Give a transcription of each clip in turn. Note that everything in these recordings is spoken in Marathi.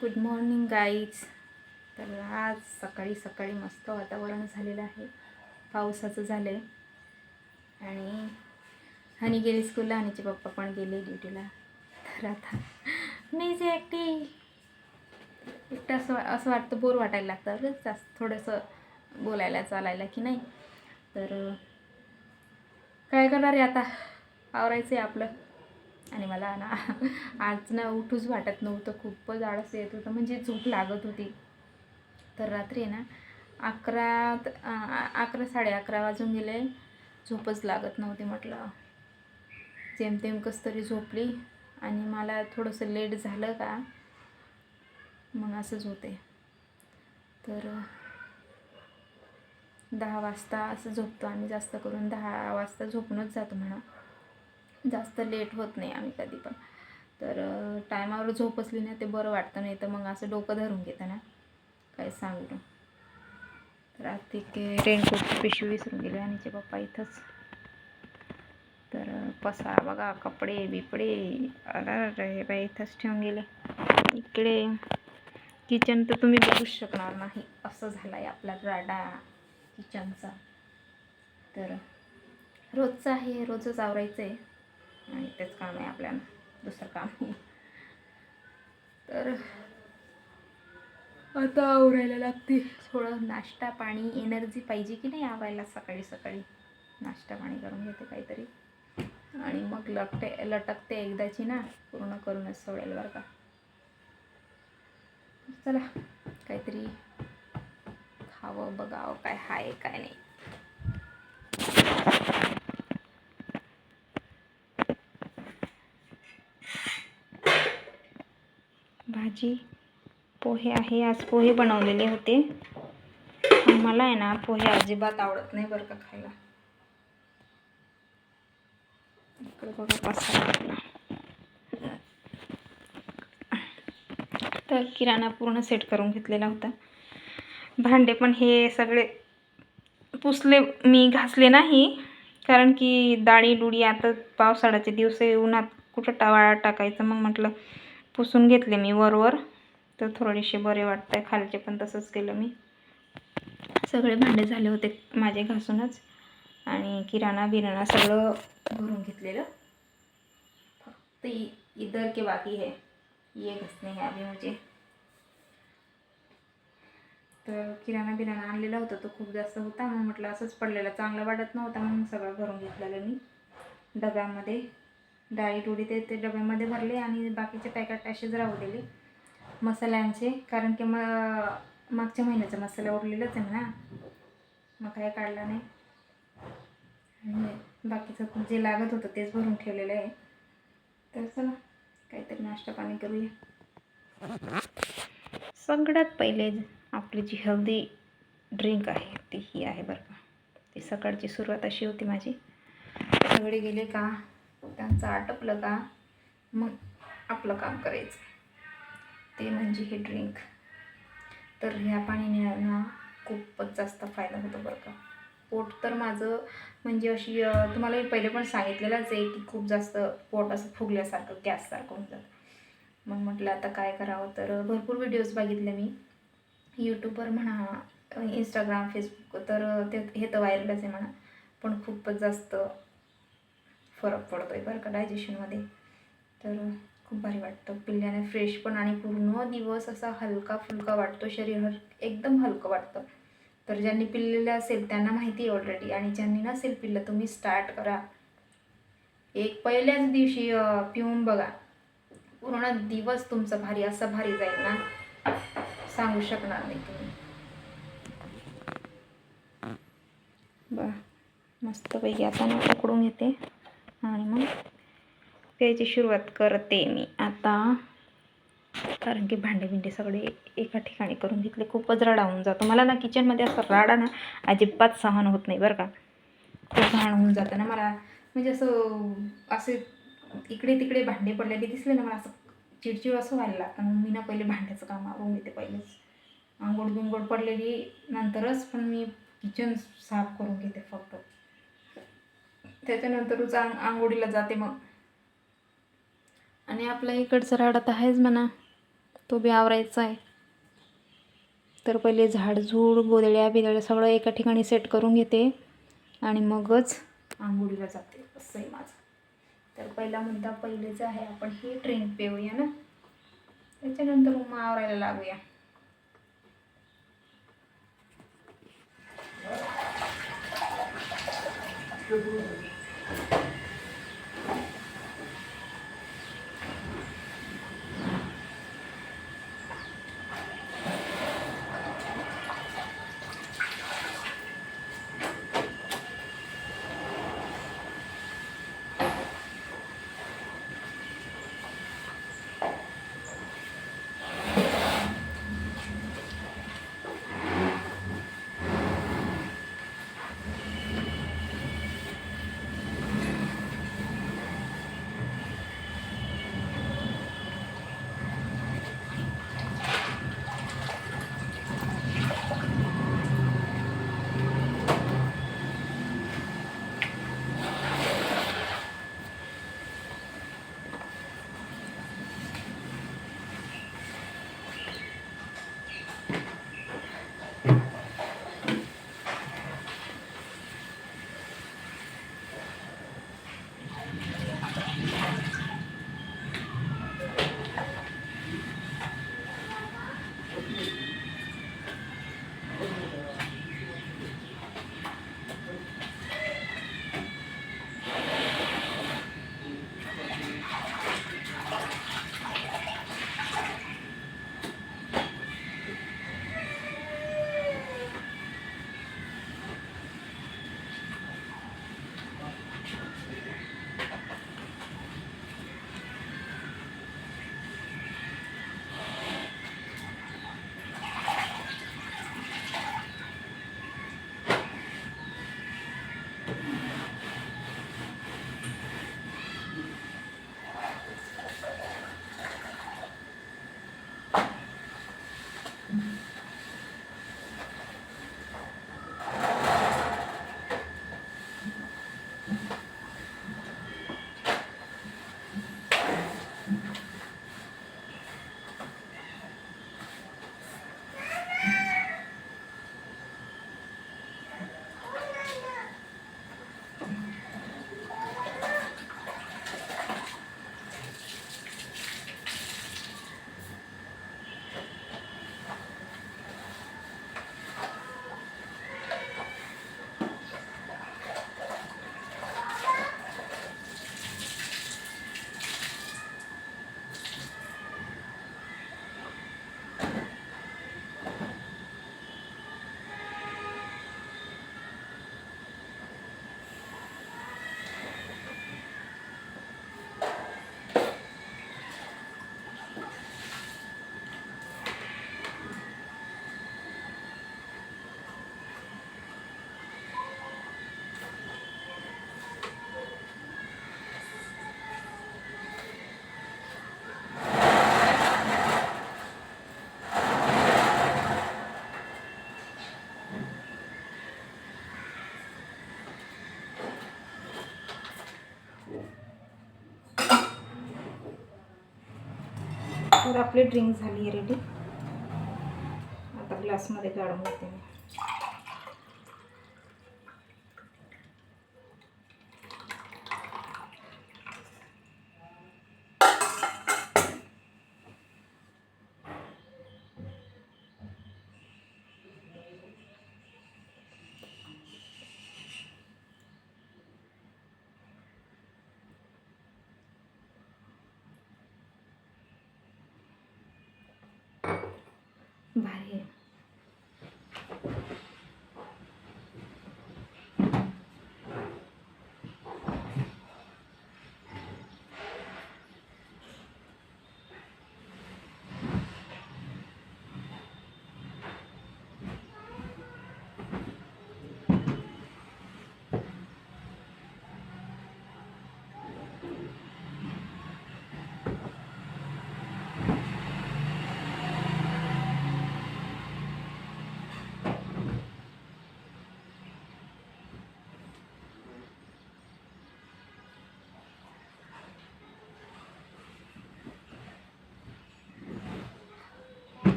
Good morning guys. तर आज सकाळी सकाळी मस्त वातावरण झालेलं आहे, पावसाचं झालं आहे. आणि हनी गेली स्कूलला, हनीचे पप्पा पण गेले ड्युटीला. तर आता मी जे एकटं असं वाटतं, बोर वाटायला लागतं जास्त थोडंसं बोलायला चालायला की नाही. तर काय करणार आहे आता, आवरायचं आहे आपलं. आणि मला ना आज ना उठूच वाटत नव्हतं, खूपच आळस येत होतं, म्हणजे झोप लागत होती. तर रात्री ना 11 साडे 11 वाजून गेले, झोपच लागत नव्हती. म्हटलं जेमतेम कसं तरी झोपली. आणि मला थोडंसं लेट झालं का मग असंच होते. तर 10 वाजता असं झोपतो आम्ही, जास्त करून 10 वाजता झोपूनच जातो म्हणा, जास्त लेट होत नाही आम्ही कधी पण. तर टायमावर झोप असली ना ते बरं वाटतं, नाही तर मग असं डोकं धरून घेतं ना, काय सांगतो. तर आज ते रेनकोटची पिशवी विसरून गेले आणीचे पप्पा इथंच. तर पसारा बघा, कपडे बिपडे अरे बाई इथंच ठेवून गेले. इकडे किचन तर तुम्ही बघूच शकणार नाही, असं झालं आहे आपला राडा किचनचा. तर रोजचं आहे, रोजच आवरायचं आहे आणि तेच काम आहे आपल्याला, दुसरं काम नाही. तर आता आवरायला लागते. थोडं नाश्ता पाणी, एनर्जी पाहिजे की नाही आवरायला. सकाळी सकाळी नाश्ता पाणी करून घेते काहीतरी, आणि मग लटकते एकदाची ना, पूर्ण करूनच सोडेल बरं का. चला काहीतरी खावं, बघावं काय हाय काय नाही. भाजी पोहे आहे, आज पोहे बनवलेले होते. मला आहे ना पोहे अजिबात आवडत नाही बरं का खायला. इकडे बघा पसारा. तर किराणा पूर्ण सेट करून घेतलेला होता. भांडे पण हे सगळे पुसले, मी घासले नाही, कारण की डाळी डुळी आता पावसाळ्याचे दिवस उन्हात कुठं टावाळा टाकायचं. मग म्हटलं पुसून घेतले मी वरवर, तर थोडेसे बरे वाटत आहे. खालचे पण तसंच केलं मी. सगळे भांडे झाले होते माझे घासूनच, आणि किराणा बिराणा सगळं भरून घेतलेलं. फक्त इधर के बाकी है, ये घसने हैं अभी मुझे. तर किराणा बिराणा आणलेला होता, तो खूप जास्त होता. मग म्हटलं असंच पडलेला चांगला वाटत नव्हता, म्हणून सगळं भरून घेतलेलं मी डब्यामध्ये. डाळी डुळी ते डब्यामध्ये भरले, आणि बाकीचे पॅकेट असेच राहू दिले मसाल्यांचे, कारण की मागच्या महिन्याचा मसाला उरलेलाच आहे ना, मग काय काढला नाही. आणि बाकीचं जे लागत होतं तेच भरून ठेवलेलं आहे. तर चला काहीतरी नाश्ता पाणी करूया. सगळ्यात पहिले आपली जी हेल्दी ड्रिंक आहे ती ही आहे बरं का. ती सकाळची सुरुवात अशी होती माझी. सगळे गेले का, त्यांचं आटपलं का, मग आपलं काम करायचं, ते म्हणजे हे ड्रिंक. तर ह्या पाणीने ना खूपच जास्त फायदा होतो बरं का. पोट तर माझं म्हणजे अशी, तुम्हाला मी पहिले पण सांगितलेलंच आहे की खूप जास्त पोट असं फुगल्यासारखं गॅससारखं होऊन जातं. मग म्हटलं आता काय करावं. तर भरपूर व्हिडिओज बघितले मी यूट्यूबवर म्हणा, इंस्टाग्राम, फेसबुक. तर हे तर व्हायरलच आहे म्हणा, पण खूपच जास्त फरक पडतो आहे बरं का डायजेशनमध्ये. तर खूप भारी वाटतं पिल्ल्याने, फ्रेश पण, आणि पूर्ण दिवस असा हलका फुलका वाटतो, शरीर एकदम हलकं वाटतं. तर ज्यांनी पिल्लेलं असेल त्यांना माहिती आहे ऑलरेडी, आणि ज्यांनी नसेल पिल्लं तुम्ही स्टार्ट करा. एक पहिल्याच दिवशी पिऊन बघा, पूर्ण दिवस तुमचा भारी असा भारी जाईल ना, सांगू शकणार नाही तुम्ही. मस्तपैकी आता मी उकडून घेते आणि मग प्यायची सुरुवात करते मी आता. कारण की भांडे भिंडे सगळे एका ठिकाणी करून घेतले, खूपच राडा होऊन जातो मला ना किचनमध्ये. असं राडा ना अजिबात सहन होत नाही बरं का. खूप घाण होऊन जातं ना मला, म्हणजे असे इकडे तिकडे भांडे पडलेले दिसले ना, मला असं चिडचिड असं व्हायला लागतं. मग मी ना पहिले भांड्याचं काम आवरून घेते पहिलेच. आंघोळ बिंघोळ पडलेली नंतरच पण मी किचन साफ करून घेते फक्त. त्याच्यानंतरच आंघोळीला जाते मग. आणि आपल्या इकडचं राडा तर आहेच म्हणा, तो बी आवरायचा आहे. तर पहिले झाडझूड गोधड्या बिदड्या सगळं एका ठिकाणी सेट करून घेते आणि मगच आंघोळीला जाते. असं आहे माझं. तर पहिला मुद्दा पहिलेच आहे, आपण ही ड्रिंक पिऊया ना, त्याच्यानंतर मग आवरायला लागूया. तर आपली ड्रिंक झाली आहे रेडी. आता ग्लासमध्ये काढून घेते मी. भारी आहे.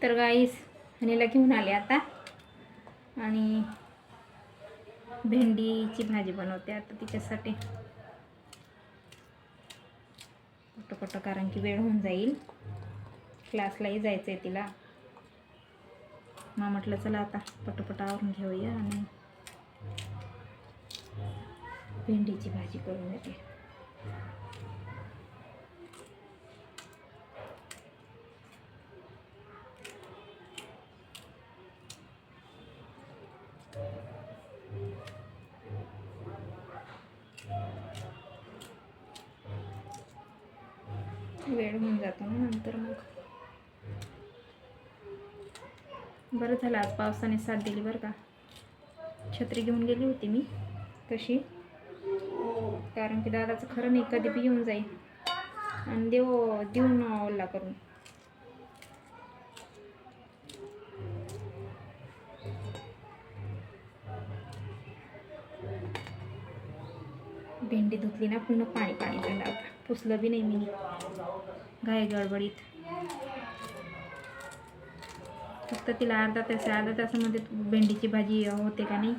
तर गाईस हनीला घेऊन आले आता आणि भेंडीची भाजी बनवते आता तिच्यासाठी पटपट, कारण की वेळ होऊन जाईल, क्लासलाही जायचं आहे तिला. मग म्हटलं चला आता पटपट आवरून घेऊया आणि भेंडीची भाजी करून देते. वेळ होऊन जातो ना नंतर. मग बरं झालं आज पावसाने साथ दिली बरं का. छत्री घेऊन गेली होती मी तशी, कारण की दादाचं खरं नाही कधी बी येऊन जाईल आणि देऊन ओला करून. भेंडी धुतली ना पूर्ण पाणी पाणी झालं, आता पुसलं बी नाही मी घाई गडबडीत. फक्त तिला अर्धा तासामध्ये भेंडीची भाजी होते का नाही.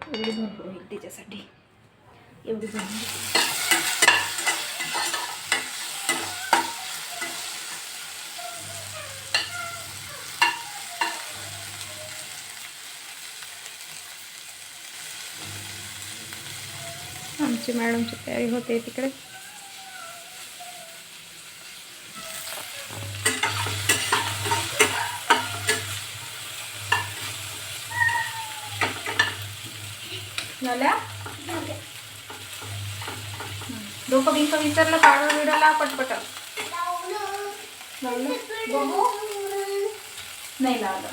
एवढी भरपूर होईल त्याच्यासाठी, एवढी भरपूर. आमची मॅडमची तयारी होते तिकडे. झाल्या डोकं बिंक विचारलं, काढून विडाला पटपट बघू नाही लावलं.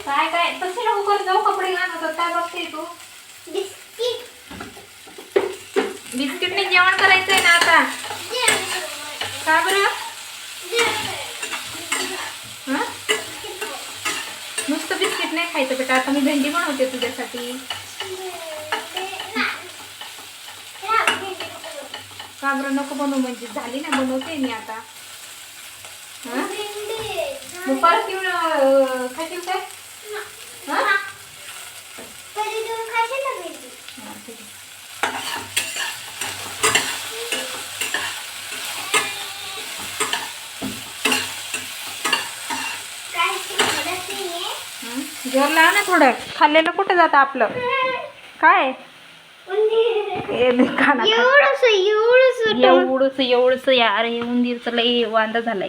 काय काय तसे लवकर जाऊ कपडे घालत होतात, काय बघते तू. बिस्किटने जेवण करायचंय ना आता. का बरं नुसतं बिस्किट नाही खायचं बेटा. आता मी भेंडी बनवते तुझ्यासाठी. का बरं नको बनवू, म्हणजे झाली ना बनवते मी आता. मग परत येऊन खाशील काय. जोर लाव ना थोडं, खाल्लेलं कुठं जातं आपलं. काय एवढंच यार, हे उंदीरचं लई वांदा झालाय.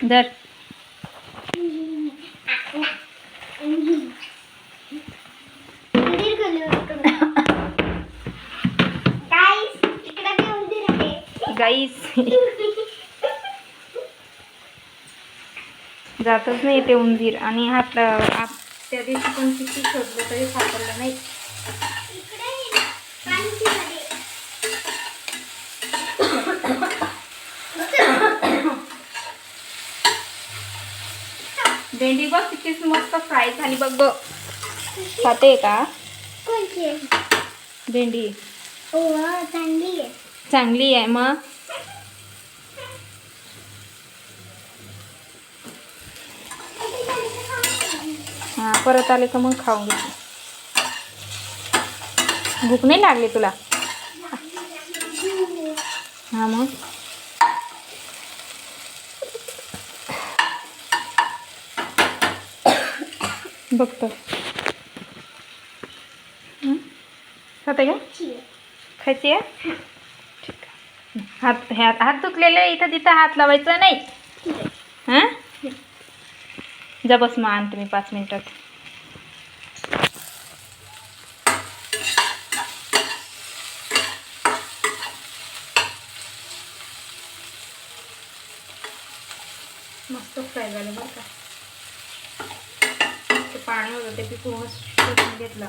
जर गाईस जातच नाही ते उंदीर. आणि हात त्या दिवशी पण किती शोधलं तरी सापडलं नाही. भेंडी बघ किती मस्त फ्राय झाली बघ. खाते का भेंडी. चांगली आहे मग. हां परत आले का मग खाऊन घे. भूक नाही लागली तुला. हां मग बघतो. खाते का. खायची आहे. हात धुतलेले इथं तिथं हात लावायचा नाही. हां जा बस मग आणते मी 5 मिनिटात. मस्त फ्राय झालं बरं का. ते पाणी होतं ते पूर्ण शोषून घेतलं.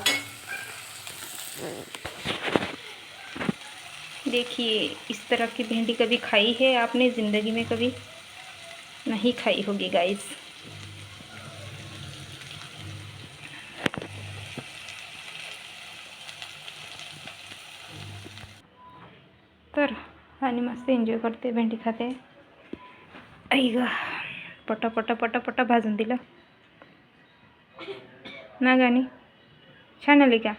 देखिए इस तरह की भिंडी कभी खाई है आपने ज़िंदगी में, कभी नहीं खाई होगी गाइस. तर आणि मस्त एन्जॉय करते, भेंडी खाते. आई ग पटा भाजून दिलं ना गाणी. छान आली का.